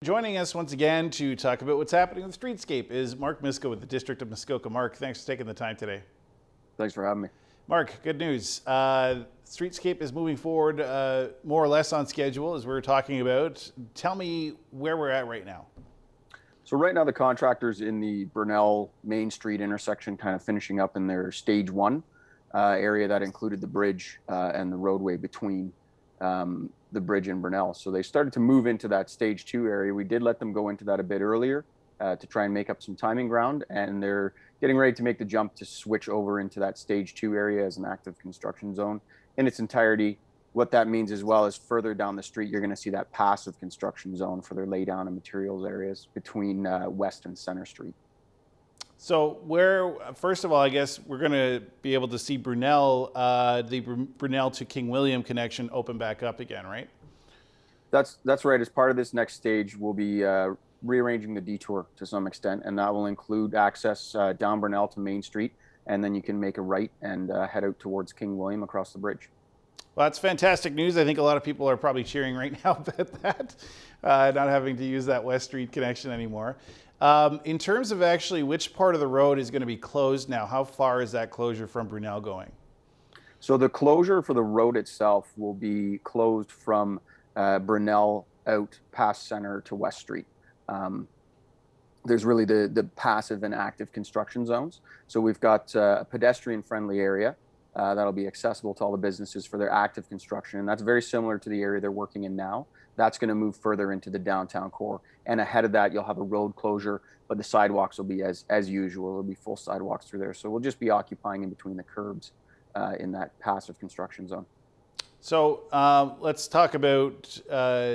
joining us once again to talk about what's happening with Streetscape is Mark Misko with the District of Muskoka. Mark, thanks for taking the time today. Thanks for having me. Mark, good news. Streetscape is moving forward more or less on schedule, as we were talking about. Tell me where we're at right now. So right now the contractor's in the Burnell Main Street intersection, kind of finishing up in their stage one area that included the bridge and the roadway between the bridge and Burnell. So they started to move into that stage two area. We did let them go into that a bit earlier to try and make up some timing ground, and they're getting ready to make the jump to switch over into that stage two area as an active construction zone in its entirety. What that means as well is further down the street, you're going to see that passive construction zone for their laydown and materials areas between West and Center Street. So where, first of all, I guess we're going to be able to see Brunel, the Brunel to King William connection open back up again, right? That's right. As part of this next stage, we'll be rearranging the detour to some extent, and that will include access down Brunel to Main Street, and then you can make a right and head out towards King William across the bridge. Well, that's fantastic news. I think a lot of people are probably cheering right now about that, not having to use that West Street connection anymore. In terms of actually which part of the road is going to be closed now, how far is that closure from Brunel going? So the closure for the road itself will be closed from Brunel out past Center to West Street. There's really the passive and active construction zones. So we've got a pedestrian-friendly area that'll be accessible to all the businesses for their active construction. And that's very similar to the area they're working in now. That's going to move further into the downtown core. And ahead of that, you'll have a road closure, but the sidewalks will be as usual. There'll be full sidewalks through there. So we'll just be occupying in between the curbs in that passive construction zone. So let's talk about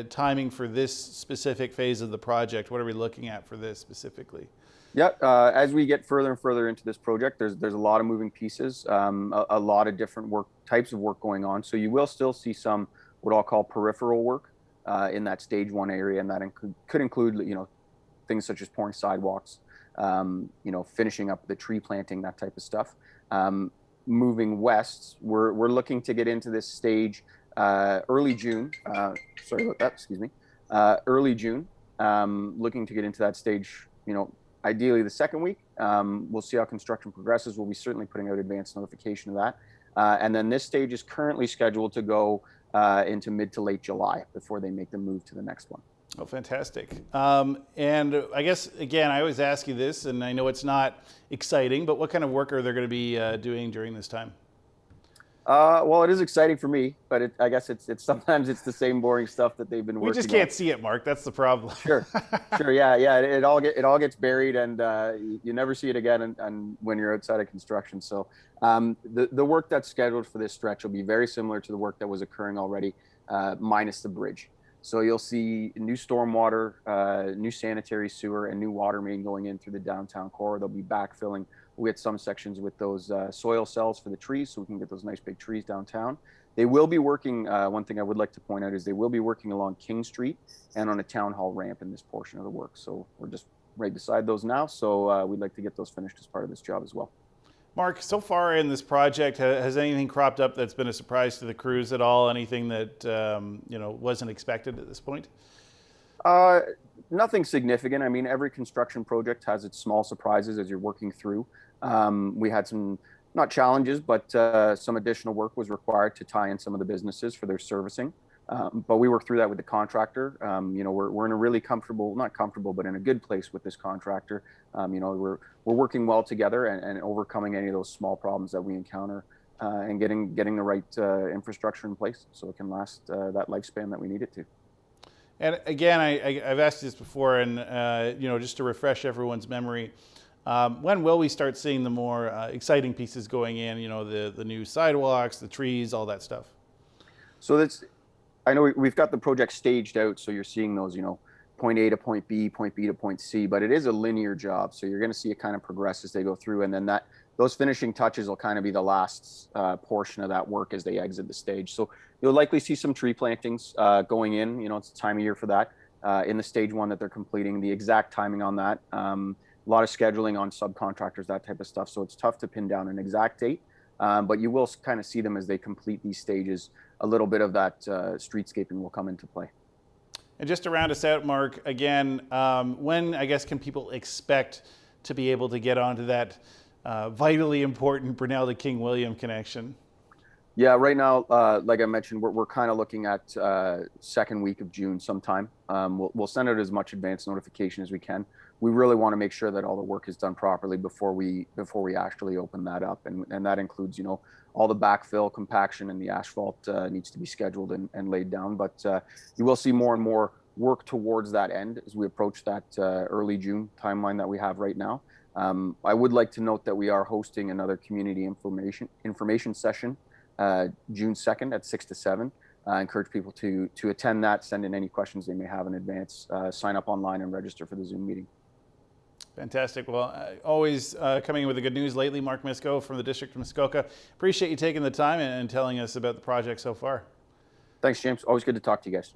timing for this specific phase of the project. What are we looking at for this specifically? Yeah, as we get further and further into this project, there's a lot of moving pieces, a lot of different types of work going on. So you will still see some what I'll call peripheral work in that stage one area, and that could include things such as pouring sidewalks, finishing up the tree planting, that type of stuff. Moving west, we're looking to get into this stage early June. Sorry about that. Excuse me. Early June. Looking to get into that stage. Ideally the second week. We'll see how construction progresses. We'll be certainly putting out advance notification of that. And then this stage is currently scheduled to go into mid to late July before they make the move to the next one. Oh, fantastic. And I guess, again, I always ask you this, and I know it's not exciting, but what kind of work are they going to be doing during this time? Well, it is exciting for me, but I guess it's sometimes it's the same boring stuff that they've been working on. We just can't see it, Mark. That's the problem. Sure. Yeah. It all gets buried, and you never see it again. And when you're outside of construction, so the work that's scheduled for this stretch will be very similar to the work that was occurring already, minus the bridge. So you'll see new stormwater, new sanitary sewer, and new water main going in through the downtown core. They'll be backfilling. We had some sections with those soil cells for the trees, so we can get those nice big trees downtown. They will be working, one thing I would like to point out is they will be working along King Street and on a town hall ramp in this portion of the work. So we're just right beside those now, so we'd like to get those finished as part of this job as well. Mark, so far in this project, has anything cropped up that's been a surprise to the crews at all? Anything that wasn't expected at this point? Nothing significant. I mean, every construction project has its small surprises as you're working through. We had some, not challenges, but some additional work was required to tie in some of the businesses for their servicing. But we worked through that with the contractor. We're in a really not comfortable, but in a good place with this contractor. We're working well together and overcoming any of those small problems that we encounter and getting the right infrastructure in place so it can last that lifespan that we need it to. And again, I've asked you this before, and just to refresh everyone's memory, when will we start seeing the more exciting pieces going in? The new sidewalks, the trees, all that stuff. So I know we've got the project staged out, so you're seeing those, point A to point B to point C, but it is a linear job. So you're going to see it kind of progress as they go through, and then those finishing touches will kind of be the last portion of that work as they exit the stage. So you'll likely see some tree plantings going in. It's the time of year for that in the stage one that they're completing. The exact timing on that, a lot of scheduling on subcontractors, that type of stuff. So it's tough to pin down an exact date, but you will kind of see them as they complete these stages. A little bit of that streetscaping will come into play. And just to round us out, Mark, again, when, I guess, can people expect to be able to get onto that vitally important Brunel to King William connection? Yeah, right now, like I mentioned, we're kind of looking at second week of June sometime. We'll send out as much advance notification as we can. We really want to make sure that all the work is done properly before we actually open that up, and that includes, you know, all the backfill, compaction, and the asphalt needs to be scheduled and laid down. But you will see more and more work towards that end as we approach that early June timeline that we have right now. I would like to note that we are hosting another community information session June 2nd at 6 to 7. I encourage people to attend that, send in any questions they may have in advance, sign up online and register for the Zoom meeting. Fantastic. Well, always coming in with the good news lately, Mark Misko from the District of Muskoka. Appreciate you taking the time and telling us about the project so far. Thanks, James. Always good to talk to you guys.